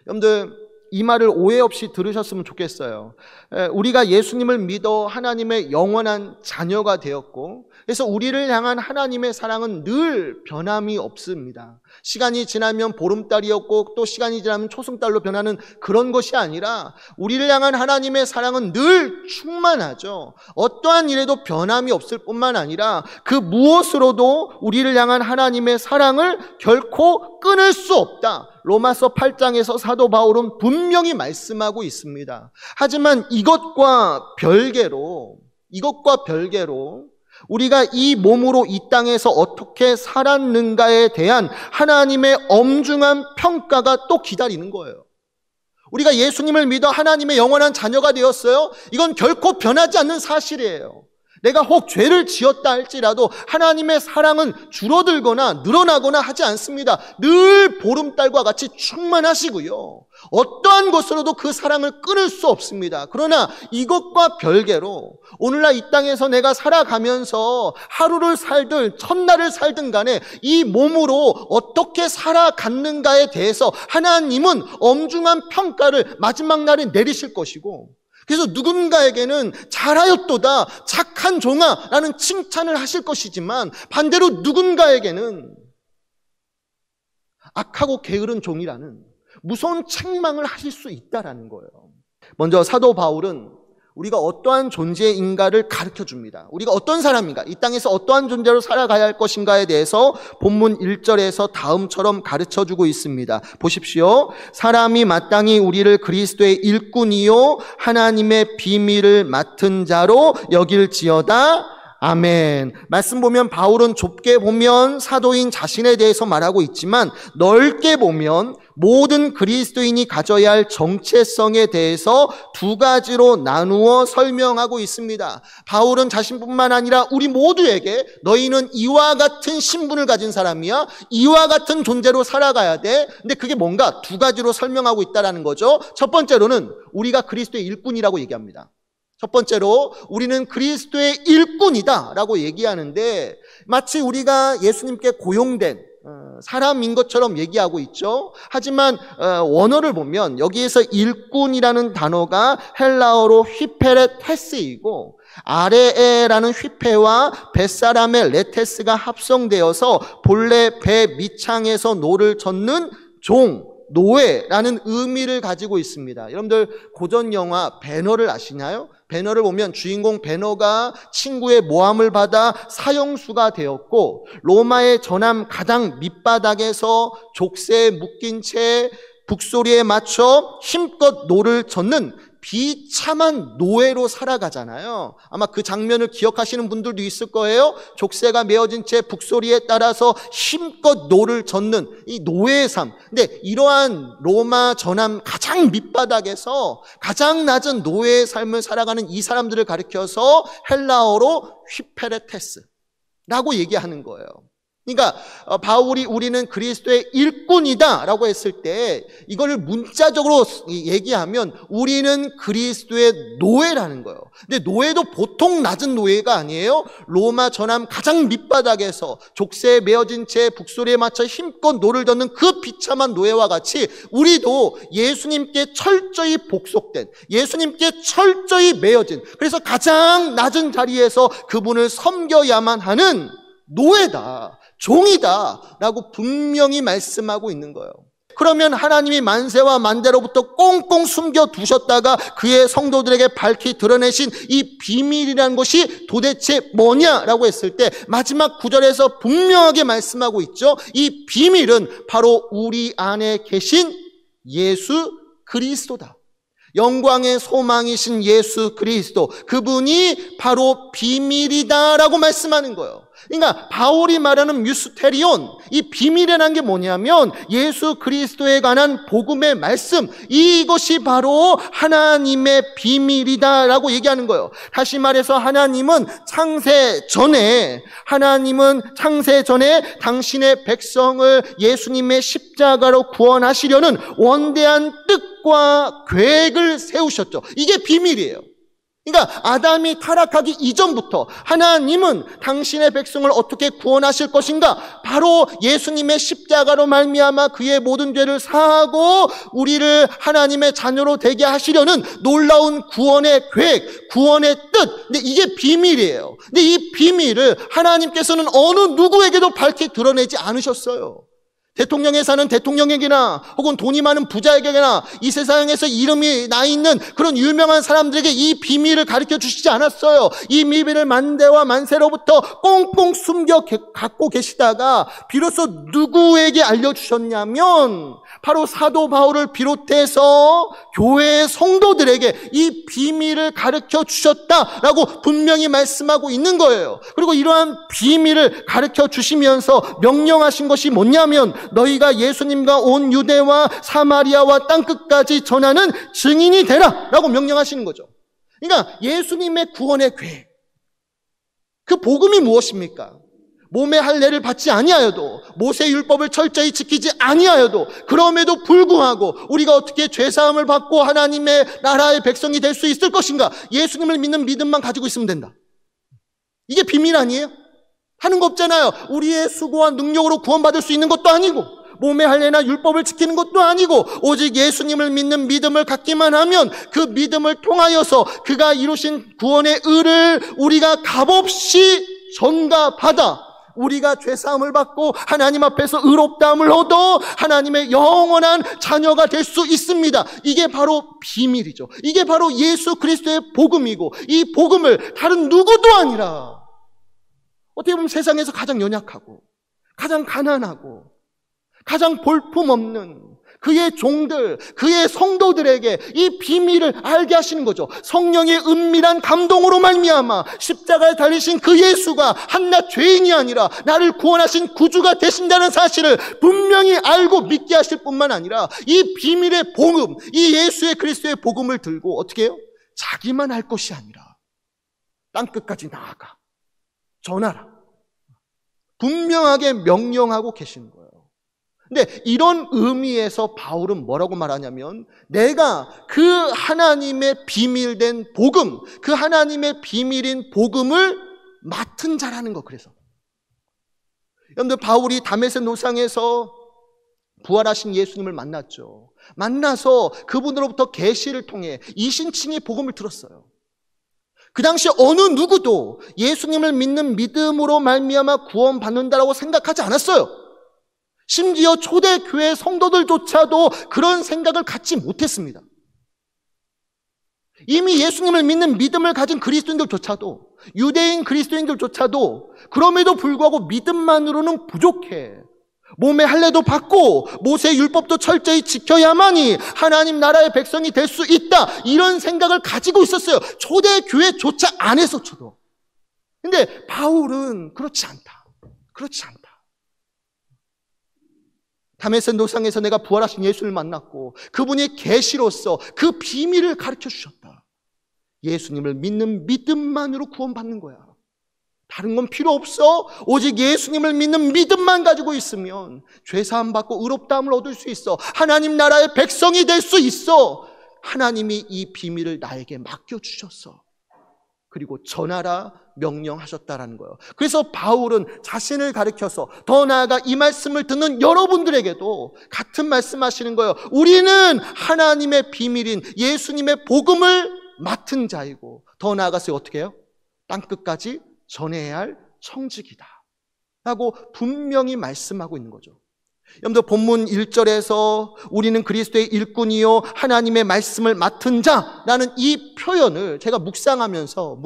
여러분들 이 말을 오해 없이 들으셨으면 좋겠어요. 우리가 예수님을 믿어 하나님의 영원한 자녀가 되었고, 그래서 우리를 향한 하나님의 사랑은 늘 변함이 없습니다. 시간이 지나면 보름달이었고 또 시간이 지나면 초승달로 변하는 그런 것이 아니라 우리를 향한 하나님의 사랑은 늘 충만하죠. 어떠한 일에도 변함이 없을 뿐만 아니라 그 무엇으로도 우리를 향한 하나님의 사랑을 결코 끊을 수 없다. 로마서 8장에서 사도 바울은 분명히 말씀하고 있습니다. 하지만 이것과 별개로 우리가 이 몸으로 이 땅에서 어떻게 살았는가에 대한 하나님의 엄중한 평가가 또 기다리는 거예요. 우리가 예수님을 믿어 하나님의 영원한 자녀가 되었어요. 이건 결코 변하지 않는 사실이에요. 내가 혹 죄를 지었다 할지라도 하나님의 사랑은 줄어들거나 늘어나거나 하지 않습니다. 늘 보름달과 같이 충만하시고요. 어떠한 것으로도 그 사랑을 끊을 수 없습니다. 그러나 이것과 별개로 오늘날 이 땅에서 내가 살아가면서 하루를 살든 첫날을 살든 간에 이 몸으로 어떻게 살아갔는가에 대해서 하나님은 엄중한 평가를 마지막 날에 내리실 것이고, 그래서 누군가에게는 잘하였도다, 착한 종아 라는 칭찬을 하실 것이지만 반대로 누군가에게는 악하고 게으른 종이라는 무서운 책망을 하실 수 있다라는 거예요. 먼저 사도 바울은 우리가 어떠한 존재인가를 가르쳐 줍니다. 우리가 어떤 사람인가, 이 땅에서 어떠한 존재로 살아가야 할 것인가에 대해서 본문 1절에서 다음처럼 가르쳐 주고 있습니다. 보십시오. 사람이 마땅히 우리를 그리스도의 일꾼이요 하나님의 비밀을 맡은 자로 여길지어다. 아멘. 말씀 보면 바울은 좁게 보면 사도인 자신에 대해서 말하고 있지만 넓게 보면 모든 그리스도인이 가져야 할 정체성에 대해서 두 가지로 나누어 설명하고 있습니다. 바울은 자신뿐만 아니라 우리 모두에게 너희는 이와 같은 신분을 가진 사람이야, 이와 같은 존재로 살아가야 돼. 근데 그게 뭔가 두 가지로 설명하고 있다는 거죠. 첫 번째로는 우리가 그리스도의 일꾼이라고 얘기합니다. 첫 번째로 우리는 그리스도의 일꾼이다 라고 얘기하는데 마치 우리가 예수님께 고용된 사람인 것처럼 얘기하고 있죠. 하지만 원어를 보면 여기에서 일꾼이라는 단어가 헬라어로 휘페레테스이고 아레에라는 휘페와 뱃사람의 레테스가 합성되어서 본래 배 밑창에서 노를 젓는 종, 노예라는 의미를 가지고 있습니다. 여러분들 고전 영화 배너를 아시나요? 배너를 보면 주인공 배너가 친구의 모함을 받아 사형수가 되었고 로마의 전함 가장 밑바닥에서 족쇄에 묶인 채 북소리에 맞춰 힘껏 노를 젓는 비참한 노예로 살아가잖아요. 아마 그 장면을 기억하시는 분들도 있을 거예요. 족쇄가 메어진 채 북소리에 따라서 힘껏 노를 젓는 이 노예의 삶. 근데 이러한 로마 전함 가장 밑바닥에서 가장 낮은 노예의 삶을 살아가는 이 사람들을 가리켜서 헬라어로 휘페레테스라고 얘기하는 거예요. 그러니까 바울이 우리는 그리스도의 일꾼이다 라고 했을 때 이거를 문자적으로 얘기하면 우리는 그리스도의 노예라는 거예요. 근데 노예도 보통 낮은 노예가 아니에요. 로마 전함 가장 밑바닥에서 족쇄에 메어진 채 북소리에 맞춰 힘껏 노를 젓는 그 비참한 노예와 같이 우리도 예수님께 철저히 복속된, 예수님께 철저히 메어진, 그래서 가장 낮은 자리에서 그분을 섬겨야만 하는 노예다, 종이다 라고 분명히 말씀하고 있는 거예요. 그러면 하나님이 만세와 만대로부터 꽁꽁 숨겨두셨다가 그의 성도들에게 밝히 드러내신 이 비밀이라는 것이 도대체 뭐냐라고 했을 때 마지막 구절에서 분명하게 말씀하고 있죠. 이 비밀은 바로 우리 안에 계신 예수 그리스도다. 영광의 소망이신 예수 그리스도, 그분이 바로 비밀이다라고 말씀하는 거예요. 그러니까 바울이 말하는 미스테리온, 이 비밀이라는 게 뭐냐면 예수 그리스도에 관한 복음의 말씀, 이것이 바로 하나님의 비밀이다라고 얘기하는 거예요. 다시 말해서 하나님은 창세 전에 당신의 백성을 예수님의 십자가로 구원하시려는 원대한 뜻과 계획을 세우셨죠. 이게 비밀이에요. 그러니까 아담이 타락하기 이전부터 하나님은 당신의 백성을 어떻게 구원하실 것인가? 바로 예수님의 십자가로 말미암아 그의 모든 죄를 사하고 우리를 하나님의 자녀로 되게 하시려는 놀라운 구원의 계획, 구원의 뜻. 근데 이게 비밀이에요. 근데 이 비밀을 하나님께서는 어느 누구에게도 밝히 드러내지 않으셨어요. 대통령에 사는 대통령에게나 혹은 돈이 많은 부자에게나 이 세상에서 이름이 나 있는 그런 유명한 사람들에게 이 비밀을 가르쳐 주시지 않았어요. 이 비밀을 만대와 만세로부터 꽁꽁 숨겨 갖고 계시다가 비로소 누구에게 알려주셨냐면 바로 사도 바울을 비롯해서 교회의 성도들에게 이 비밀을 가르쳐 주셨다라고 분명히 말씀하고 있는 거예요. 그리고 이러한 비밀을 가르쳐 주시면서 명령하신 것이 뭐냐면 너희가 예수님과 온 유대와 사마리아와 땅끝까지 전하는 증인이 되라 라고 명령하시는 거죠. 그러니까 예수님의 구원의 계획, 그 복음이 무엇입니까? 몸의 할례를 받지 아니하여도 모세 율법을 철저히 지키지 아니하여도 그럼에도 불구하고 우리가 어떻게 죄사함을 받고 하나님의 나라의 백성이 될 수 있을 것인가? 예수님을 믿는 믿음만 가지고 있으면 된다. 이게 비밀 아니에요? 하는 거 없잖아요. 우리의 수고와 능력으로 구원받을 수 있는 것도 아니고 몸의 할례나 율법을 지키는 것도 아니고 오직 예수님을 믿는 믿음을 갖기만 하면 그 믿음을 통하여서 그가 이루신 구원의 의를 우리가 값없이 전가받아 우리가 죄사함을 받고 하나님 앞에서 의롭다함을 얻어 하나님의 영원한 자녀가 될 수 있습니다. 이게 바로 비밀이죠. 이게 바로 예수 그리스도의 복음이고 이 복음을 다른 누구도 아니라 어떻게 보면 세상에서 가장 연약하고 가장 가난하고 가장 볼품없는 그의 종들, 그의 성도들에게 이 비밀을 알게 하시는 거죠. 성령의 은밀한 감동으로 말미암아 십자가에 달리신 그 예수가 한낱 죄인이 아니라 나를 구원하신 구주가 되신다는 사실을 분명히 알고 믿게 하실 뿐만 아니라 이 비밀의 복음, 이 예수의 그리스도의 복음을 들고 어떻게 해요? 자기만 할 것이 아니라 땅끝까지 나아가 전하라. 분명하게 명령하고 계시는 거예요. 근데 이런 의미에서 바울은 뭐라고 말하냐면 내가 그 하나님의 비밀된 복음, 그 하나님의 비밀인 복음을 맡은 자라는 거. 그래서 여러분들 바울이 다메섹 노상에서 부활하신 예수님을 만났죠. 만나서 그분으로부터 계시를 통해 이신칭의 복음을 들었어요. 그 당시 어느 누구도 예수님을 믿는 믿음으로 말미암아 구원받는다라고 생각하지 않았어요. 심지어 초대교회 성도들조차도 그런 생각을 갖지 못했습니다. 이미 예수님을 믿는 믿음을 가진 그리스도인들조차도, 유대인 그리스도인들조차도 그럼에도 불구하고 믿음만으로는 부족해. 몸의 할례도 받고 모세 율법도 철저히 지켜야만이 하나님 나라의 백성이 될 수 있다. 이런 생각을 가지고 있었어요. 초대교회조차 안에서도. 근데 바울은 그렇지 않다. 그렇지 않다. 다메섹 노상에서 내가 부활하신 예수를 만났고 그분이 계시로서 그 비밀을 가르쳐 주셨다. 예수님을 믿는 믿음만으로 구원받는 거야. 다른 건 필요 없어. 오직 예수님을 믿는 믿음만 가지고 있으면 죄사함 받고 의롭다함을 얻을 수 있어. 하나님 나라의 백성이 될 수 있어. 하나님이 이 비밀을 나에게 맡겨주셨어. 그리고 전하라 명령하셨다라는 거예요. 그래서 바울은 자신을 가리켜서 더 나아가 이 말씀을 듣는 여러분들에게도 같은 말씀하시는 거예요. 우리는 하나님의 비밀인 예수님의 복음을 맡은 자이고 더 나아가서 어떻게 해요? 땅끝까지 전해야 할 청직이다 라고 분명히 말씀하고 있는 거죠. 여러분들 본문 1절에서 우리는 그리스도의 일꾼이요 하나님의 말씀을 맡은 자라는 이 표현을 제가 묵상하면서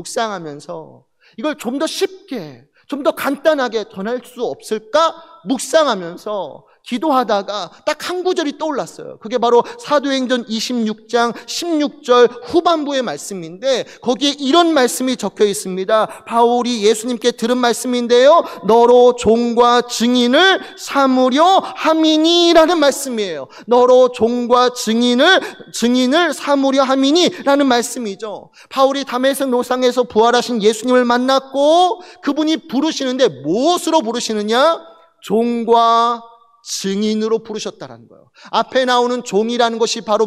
이걸 좀 더 쉽게 좀 더 간단하게 전할 수 없을까 묵상하면서 기도하다가 딱 한 구절이 떠올랐어요. 그게 바로 사도행전 26장 16절 후반부의 말씀인데 거기에 이런 말씀이 적혀 있습니다. 바울이 예수님께 들은 말씀인데요. 너로 종과 증인을 삼으려 함이니라는 말씀이에요. 너로 종과 증인을 삼으려 함이니라는 말씀이죠. 바울이 다메섹 노상에서 부활하신 예수님을 만났고 그분이 부르시는데 무엇으로 부르시느냐? 종과 증인으로 부르셨다라는 거예요. 앞에 나오는 종이라는 것이 바로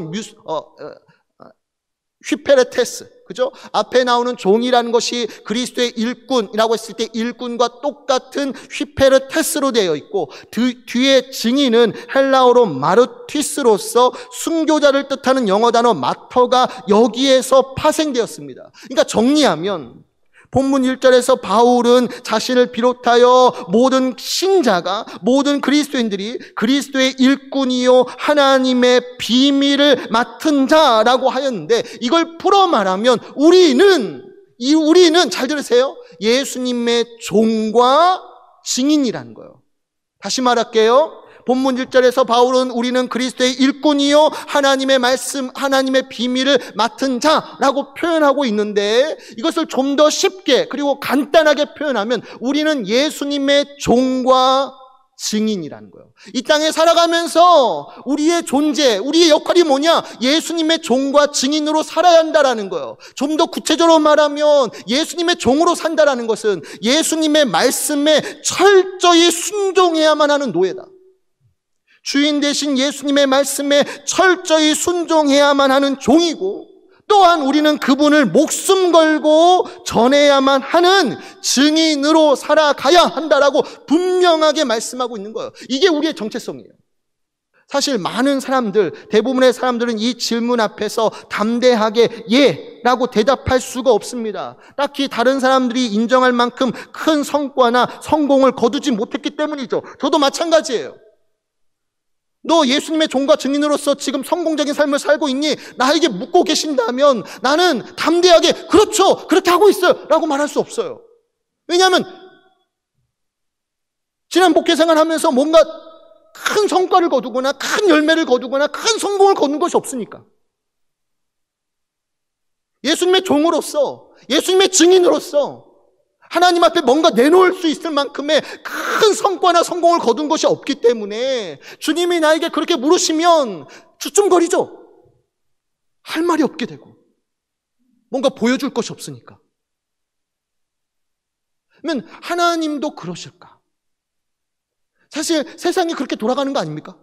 휘페레테스, 그죠? 앞에 나오는 종이라는 것이 그리스도의 일꾼이라고 했을 때 일꾼과 똑같은 휘페레테스로 되어 있고, 뒤에 증인은 헬라어로 마르티스로서 순교자를 뜻하는 영어 단어 마터가 여기에서 파생되었습니다. 그러니까 정리하면 본문 1절에서 바울은 자신을 비롯하여 모든 신자가, 모든 그리스도인들이 그리스도의 일꾼이요 하나님의 비밀을 맡은 자라고 하였는데, 이걸 풀어 말하면 우리는 잘 들으세요, 예수님의 종과 증인이라는 거예요. 다시 말할게요. 본문 1절에서 바울은 우리는 그리스도의 일꾼이요 하나님의 말씀, 하나님의 비밀을 맡은 자라고 표현하고 있는데, 이것을 좀 더 쉽게 그리고 간단하게 표현하면 우리는 예수님의 종과 증인이라는 거예요. 이 땅에 살아가면서 우리의 존재, 우리의 역할이 뭐냐? 예수님의 종과 증인으로 살아야 한다라는 거예요. 좀 더 구체적으로 말하면 예수님의 종으로 산다라는 것은 예수님의 말씀에 철저히 순종해야만 하는 노예다. 주인 대신 예수님의 말씀에 철저히 순종해야만 하는 종이고, 또한 우리는 그분을 목숨 걸고 전해야만 하는 증인으로 살아가야 한다라고 분명하게 말씀하고 있는 거예요. 이게 우리의 정체성이에요. 사실 많은 사람들, 대부분의 사람들은 이 질문 앞에서 담대하게 예라고 대답할 수가 없습니다. 딱히 다른 사람들이 인정할 만큼 큰 성과나 성공을 거두지 못했기 때문이죠. 저도 마찬가지예요. 너 예수님의 종과 증인으로서 지금 성공적인 삶을 살고 있니? 나에게 묻고 계신다면 나는 담대하게 그렇죠, 그렇게 하고 있어요 라고 말할 수 없어요. 왜냐하면 지난 목회생활 하면서 뭔가 큰 성과를 거두거나 큰 열매를 거두거나 큰 성공을 거둔 것이 없으니까. 예수님의 종으로서, 예수님의 증인으로서 하나님 앞에 뭔가 내놓을 수 있을 만큼의 큰 성과나 성공을 거둔 것이 없기 때문에 주님이 나에게 그렇게 물으시면 주춤거리죠. 할 말이 없게 되고, 뭔가 보여줄 것이 없으니까. 그러면 하나님도 그러실까? 사실 세상이 그렇게 돌아가는 거 아닙니까?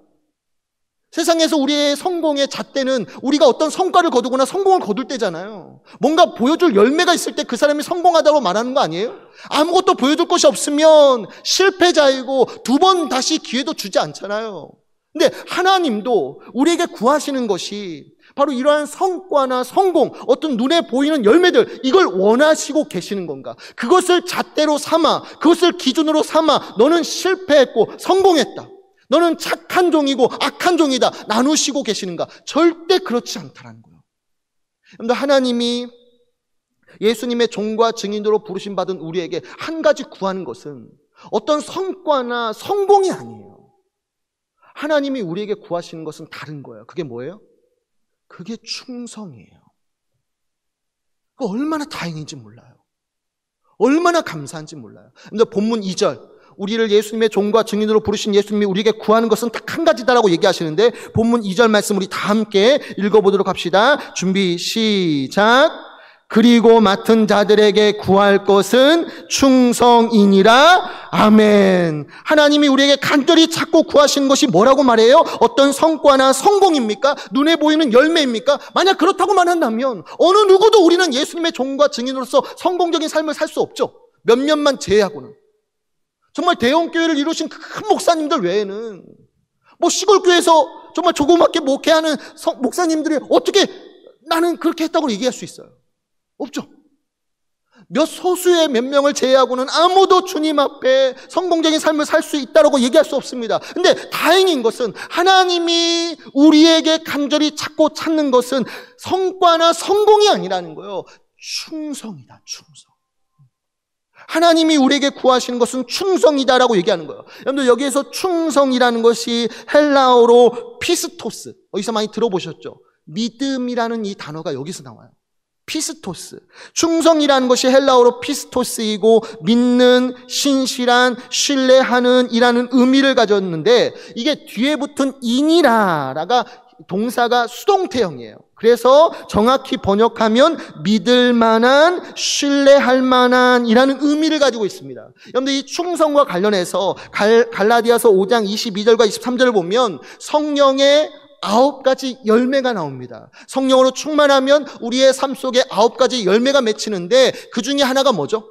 세상에서 우리의 성공의 잣대는 우리가 어떤 성과를 거두거나 성공을 거둘 때잖아요. 뭔가 보여줄 열매가 있을 때 그 사람이 성공하다고 말하는 거 아니에요? 아무것도 보여줄 것이 없으면 실패자이고 두 번 다시 기회도 주지 않잖아요. 근데 하나님도 우리에게 구하시는 것이 바로 이러한 성과나 성공, 어떤 눈에 보이는 열매들, 이걸 원하시고 계시는 건가? 그것을 잣대로 삼아, 그것을 기준으로 삼아 너는 실패했고 성공했다, 너는 착한 종이고 악한 종이다 나누시고 계시는가? 절대 그렇지 않다는 거예요. 그런데 하나님이 예수님의 종과 증인으로 부르심 받은 우리에게 한 가지 구하는 것은 어떤 성과나 성공이 아니에요. 하나님이 우리에게 구하시는 것은 다른 거예요. 그게 뭐예요? 그게 충성이에요. 그 얼마나 다행인지 몰라요. 얼마나 감사한지 몰라요. 근데 본문 2절, 우리를 예수님의 종과 증인으로 부르신 예수님이 우리에게 구하는 것은 딱 한 가지다라고 얘기하시는데, 본문 2절 말씀 우리 다 함께 읽어보도록 합시다. 준비 시작. 그리고 맡은 자들에게 구할 것은 충성이니라. 아멘. 하나님이 우리에게 간절히 찾고 구하시는 것이 뭐라고 말해요? 어떤 성과나 성공입니까? 눈에 보이는 열매입니까? 만약 그렇다고만 한다면 어느 누구도 우리는 예수님의 종과 증인으로서 성공적인 삶을 살 수 없죠. 몇몇만 제외하고는. 정말 대형교회를 이루신 큰 목사님들 외에는, 뭐 시골교회에서 정말 조그맣게 목회하는 목사님들이 어떻게 나는 그렇게 했다고 얘기할 수 있어요? 없죠. 몇 소수의 몇 명을 제외하고는 아무도 주님 앞에 성공적인 삶을 살 수 있다고 얘기할 수 없습니다. 근데 다행인 것은 하나님이 우리에게 간절히 찾고 찾는 것은 성과나 성공이 아니라는 거예요. 충성이다, 충성. 하나님이 우리에게 구하시는 것은 충성이다라고 얘기하는 거예요. 여러분들 여기에서 충성이라는 것이 헬라어로 피스토스, 어디서 많이 들어보셨죠? 믿음이라는 이 단어가 여기서 나와요. 피스토스. 충성이라는 것이 헬라어로 피스토스이고 믿는, 신실한, 신뢰하는 이라는 의미를 가졌는데, 이게 뒤에 붙은 인이라가 동사가 수동태형이에요. 그래서 정확히 번역하면 믿을 만한, 신뢰할 만한 이라는 의미를 가지고 있습니다. 여러분들 이 충성과 관련해서 갈라디아서 5장 22절과 23절을 보면 성령의 9가지 열매가 나옵니다. 성령으로 충만하면 우리의 삶 속에 9가지 열매가 맺히는데 그 중에 하나가 뭐죠?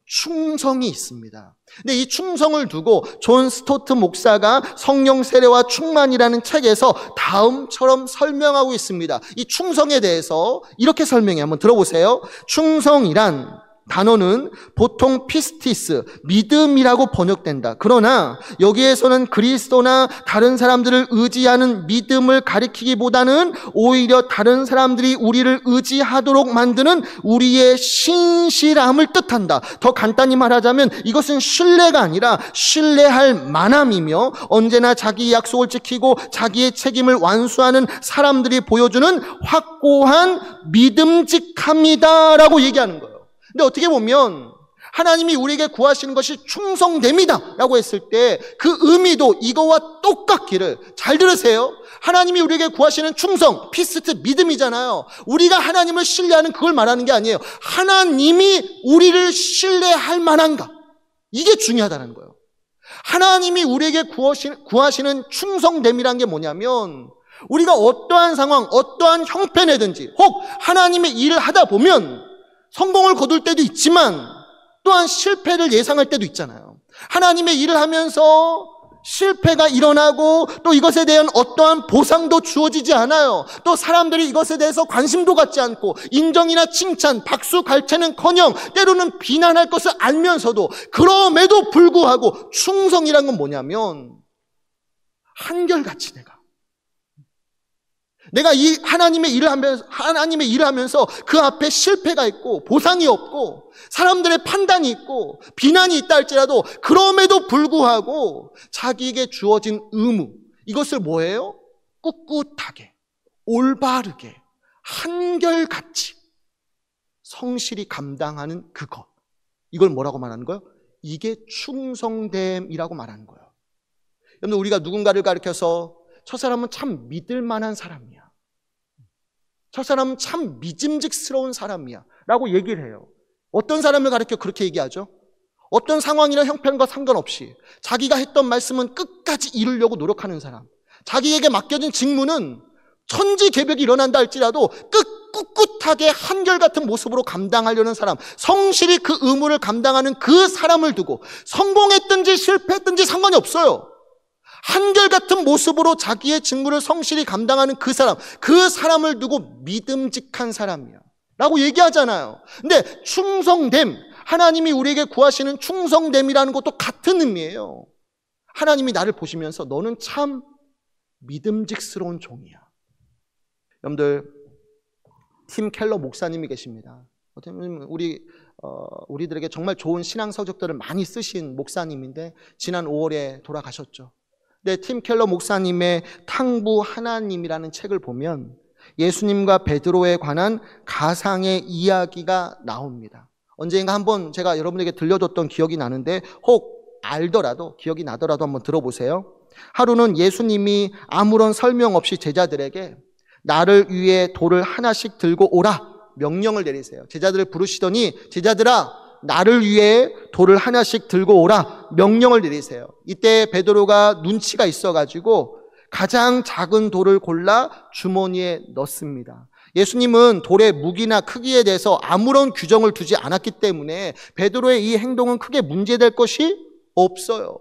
충성이 있습니다. 근데 이 충성을 두고 존 스토트 목사가 성령 세례와 충만이라는 책에서 다음처럼 설명하고 있습니다. 이 충성에 대해서 이렇게 설명해 한번 들어보세요. 충성이란 단어는 보통 피스티스, 믿음이라고 번역된다. 그러나 여기에서는 그리스도나 다른 사람들을 의지하는 믿음을 가리키기보다는 오히려 다른 사람들이 우리를 의지하도록 만드는 우리의 신실함을 뜻한다. 더 간단히 말하자면 이것은 신뢰가 아니라 신뢰할 만함이며 언제나 자기 약속을 지키고 자기의 책임을 완수하는 사람들이 보여주는 확고한 믿음직함이다라고 얘기하는 거예요. 근데 어떻게 보면 하나님이 우리에게 구하시는 것이 충성됨이다 라고 했을 때 그 의미도 이거와 똑같기를, 잘 들으세요. 하나님이 우리에게 구하시는 충성, 피스트, 믿음이잖아요. 우리가 하나님을 신뢰하는 그걸 말하는 게 아니에요. 하나님이 우리를 신뢰할 만한가, 이게 중요하다는 거예요. 하나님이 우리에게 구하시는 충성됨이란 게 뭐냐면 우리가 어떠한 상황, 어떠한 형편이든지 혹 하나님의 일을 하다 보면 성공을 거둘 때도 있지만 또한 실패를 예상할 때도 있잖아요. 하나님의 일을 하면서 실패가 일어나고 또 이것에 대한 어떠한 보상도 주어지지 않아요. 또 사람들이 이것에 대해서 관심도 갖지 않고 인정이나 칭찬, 박수 갈채는커녕 때로는 비난할 것을 알면서도 그럼에도 불구하고 충성이란 건 뭐냐면 한결같이 내가 이 하나님의 일을 하면서 그 앞에 실패가 있고 보상이 없고 사람들의 판단이 있고 비난이 있다 할지라도 그럼에도 불구하고 자기에게 주어진 의무, 이것을 뭐예요? 꿋꿋하게, 올바르게, 한결같이 성실히 감당하는 그것, 이걸 뭐라고 말하는 거예요? 이게 충성됨이라고 말하는 거예요. 여러분, 우리가 누군가를 가리켜서 저 사람은 참 믿을 만한 사람이야, 저 사람은 참 믿음직스러운 사람이야 라고 얘기를 해요. 어떤 사람을 가리켜 그렇게 얘기하죠? 어떤 상황이나 형편과 상관없이 자기가 했던 말씀은 끝까지 이루려고 노력하는 사람, 자기에게 맡겨진 직무는 천지개벽이 일어난다 할지라도 꿋꿋하게 한결같은 모습으로 감당하려는 사람, 성실히 그 의무를 감당하는 그 사람을 두고 성공했든지 실패했든지 상관이 없어요. 한결같은 모습으로 자기의 직무를 성실히 감당하는 그 사람을 두고 믿음직한 사람이야 라고 얘기하잖아요. 근데 충성됨, 하나님이 우리에게 구하시는 충성됨이라는 것도 같은 의미예요. 하나님이 나를 보시면서 너는 참 믿음직스러운 종이야. 여러분들, 팀 켈러 목사님이 계십니다. 우리들에게 정말 좋은 신앙 서적들을 많이 쓰신 목사님인데 지난 5월에 돌아가셨죠. 근데 팀 켈러 목사님의 탕부 하나님이라는 책을 보면 예수님과 베드로에 관한 가상의 이야기가 나옵니다. 언젠가 한번 제가 여러분에게 들려줬던 기억이 나는데 혹 알더라도, 기억이 나더라도 한번 들어보세요. 하루는 예수님이 아무런 설명 없이 제자들에게 나를 위해 돌을 하나씩 들고 오라 명령을 내리세요. 제자들을 부르시더니 제자들아, 나를 위해 돌을 하나씩 들고 오라 명령을 내리세요. 이때 베드로가 눈치가 있어가지고 가장 작은 돌을 골라 주머니에 넣습니다. 예수님은 돌의 무게나 크기에 대해서 아무런 규정을 두지 않았기 때문에 베드로의 이 행동은 크게 문제될 것이 없어요.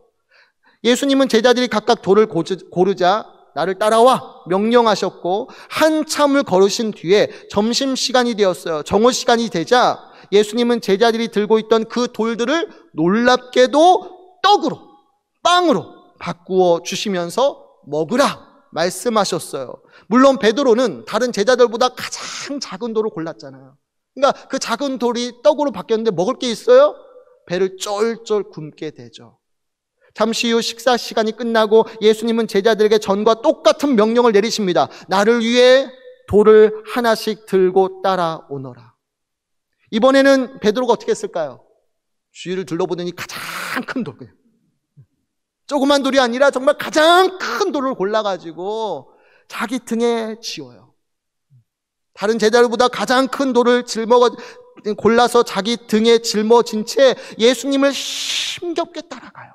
예수님은 제자들이 각각 돌을 고르자 나를 따라와 명령하셨고 한참을 걸으신 뒤에 점심시간이 되었어요. 정오시간이 되자 예수님은 제자들이 들고 있던 그 돌들을 놀랍게도 떡으로, 빵으로 바꾸어 주시면서 먹으라 말씀하셨어요. 물론 베드로는 다른 제자들보다 가장 작은 돌을 골랐잖아요. 그러니까 그 작은 돌이 떡으로 바뀌었는데 먹을 게 있어요? 배를 쫄쫄 굶게 되죠. 잠시 후 식사 시간이 끝나고 예수님은 제자들에게 전과 똑같은 명령을 내리십니다. 나를 위해 돌을 하나씩 들고 따라오너라. 이번에는 베드로가 어떻게 했을까요? 주위를 둘러보더니 가장 큰 돌, 그냥 조그만 돌이 아니라 정말 가장 큰 돌을 골라가지고 자기 등에 지어요. 다른 제자들보다 가장 큰 돌을 골라서 자기 등에 짊어진 채 예수님을 힘겹게 따라가요.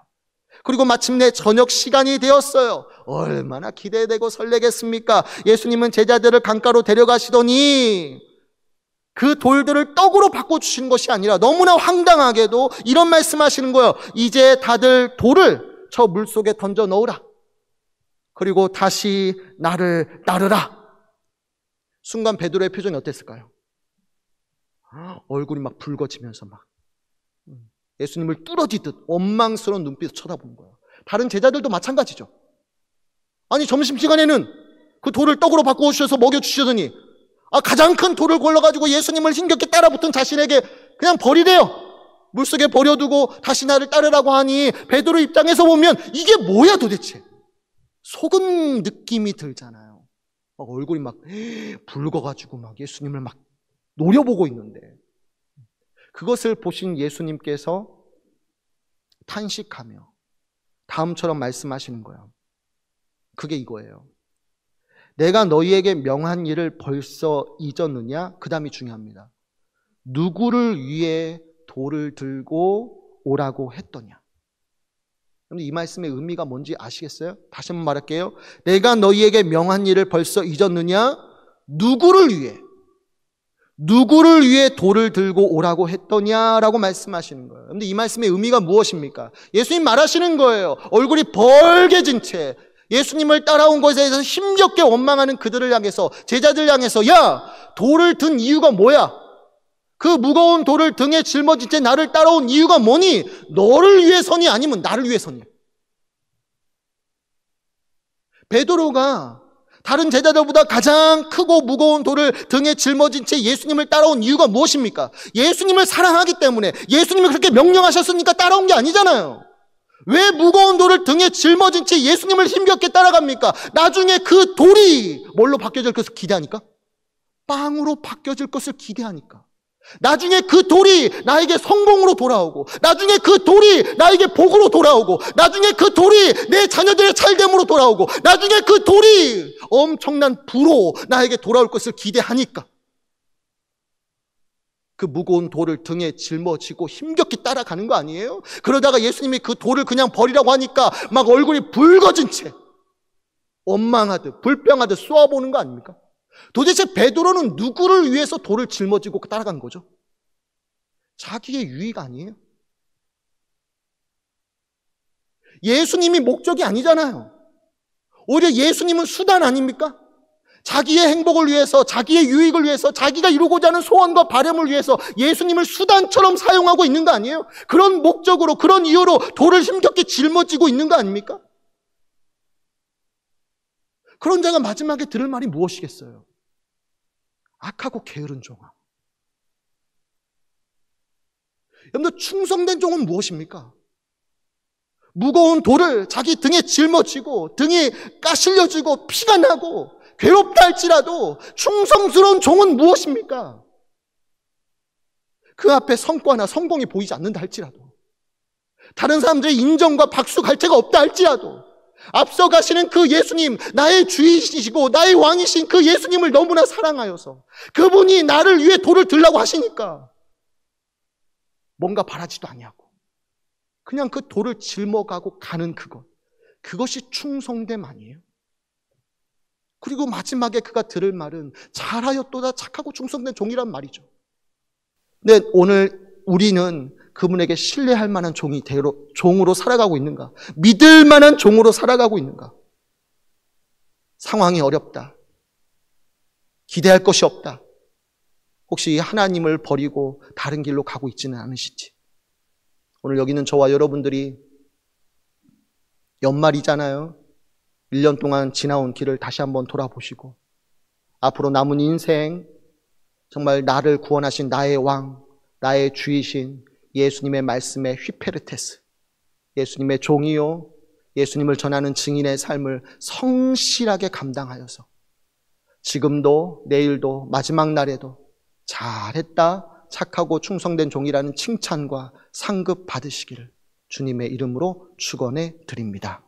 그리고 마침내 저녁 시간이 되었어요. 얼마나 기대되고 설레겠습니까? 예수님은 제자들을 강가로 데려가시더니 그 돌들을 떡으로 바꿔주시는 것이 아니라 너무나 황당하게도 이런 말씀하시는 거예요. 이제 다들 돌을 저 물속에 던져 넣으라. 그리고 다시 나를 따르라. 순간 베드로의 표정이 어땠을까요? 얼굴이 막 붉어지면서 막 예수님을 뚫어지듯 원망스러운 눈빛으로 쳐다보는 거예요. 다른 제자들도 마찬가지죠. 아니 점심시간에는 그 돌을 떡으로 바꾸어 주셔서 먹여주시더니 가장 큰 돌을 골라가지고 예수님을 힘겹게 따라붙은 자신에게 그냥 버리래요. 물속에 버려두고 다시 나를 따르라고 하니 베드로 입장에서 보면 이게 뭐야 도대체. 속은 느낌이 들잖아요. 막 얼굴이 막 붉어가지고 막 예수님을 막 노려보고 있는데 그것을 보신 예수님께서 탄식하며 다음처럼 말씀하시는 거예요. 그게 이거예요. 내가 너희에게 명한 일을 벌써 잊었느냐? 그 다음이 중요합니다. 누구를 위해 돌을 들고 오라고 했더냐? 그런데 이 말씀의 의미가 뭔지 아시겠어요? 다시 한번 말할게요. 내가 너희에게 명한 일을 벌써 잊었느냐? 누구를 위해 돌을 들고 오라고 했더냐라고 말씀하시는 거예요. 그런데 이 말씀의 의미가 무엇입니까? 예수님 말하시는 거예요. 얼굴이 벌개진 채 예수님을 따라온 것에 대해서 힘겹게 원망하는 그들을 향해서, 제자들 향해서, 야, 돌을 든 이유가 뭐야? 그 무거운 돌을 등에 짊어진 채 나를 따라온 이유가 뭐니? 너를 위해서니 아니면 나를 위해서니? 베드로가 다른 제자들보다 가장 크고 무거운 돌을 등에 짊어진 채 예수님을 따라온 이유가 무엇입니까? 예수님을 사랑하기 때문에, 예수님이 그렇게 명령하셨으니까 따라온 게 아니잖아요. 왜 무거운 돌을 등에 짊어진 채 예수님을 힘겹게 따라갑니까? 나중에 그 돌이 뭘로 바뀌어질 것을 기대하니까? 빵으로 바뀌어질 것을 기대하니까. 나중에 그 돌이 나에게 성공으로 돌아오고, 나중에 그 돌이 나에게 복으로 돌아오고, 나중에 그 돌이 내 자녀들의 잘됨으로 돌아오고, 나중에 그 돌이 엄청난 부로 나에게 돌아올 것을 기대하니까 그 무거운 돌을 등에 짊어지고 힘겹게 따라가는 거 아니에요? 그러다가 예수님이 그 돌을 그냥 버리라고 하니까 막 얼굴이 붉어진 채 원망하듯 불평하듯 쏘아보는 거 아닙니까? 도대체 베드로는 누구를 위해서 돌을 짊어지고 따라간 거죠? 자기의 유익 아니에요? 예수님이 목적이 아니잖아요. 오히려 예수님은 수단 아닙니까? 자기의 행복을 위해서, 자기의 유익을 위해서, 자기가 이루고자 하는 소원과 바람을 위해서 예수님을 수단처럼 사용하고 있는 거 아니에요? 그런 목적으로, 그런 이유로 돌을 힘겹게 짊어지고 있는 거 아닙니까? 그런 자가 마지막에 들을 말이 무엇이겠어요? 악하고 게으른 종아. 여러분들, 충성된 종은 무엇입니까? 무거운 돌을 자기 등에 짊어지고 등이 까실려지고 피가 나고 괴롭다 할지라도 충성스러운 종은 무엇입니까? 그 앞에 성과나 성공이 보이지 않는다 할지라도, 다른 사람들의 인정과 박수 갈채가 없다 할지라도, 앞서가시는 그 예수님, 나의 주이시고 나의 왕이신 그 예수님을 너무나 사랑하여서 그분이 나를 위해 돌을 들라고 하시니까 뭔가 바라지도 아니하고 그냥 그 돌을 짊어가고 가는 그것이 충성됨 아니에요? 그리고 마지막에 그가 들을 말은 잘하였도다 착하고 충성된 종이란 말이죠. 근데 오늘 우리는 그분에게 신뢰할 만한 종으로 살아가고 있는가? 믿을 만한 종으로 살아가고 있는가? 상황이 어렵다. 기대할 것이 없다. 혹시 하나님을 버리고 다른 길로 가고 있지는 않으신지? 오늘 여기 있는 저와 여러분들이 연말이잖아요. 1년 동안 지나온 길을 다시 한번 돌아보시고 앞으로 남은 인생 정말 나를 구원하신 나의 왕, 나의 주이신 예수님의 말씀에 휘페르테스, 예수님의 종이요, 예수님을 전하는 증인의 삶을 성실하게 감당하여서 지금도 내일도 마지막 날에도 잘했다, 착하고 충성된 종이라는 칭찬과 상급 받으시기를 주님의 이름으로 축원해 드립니다.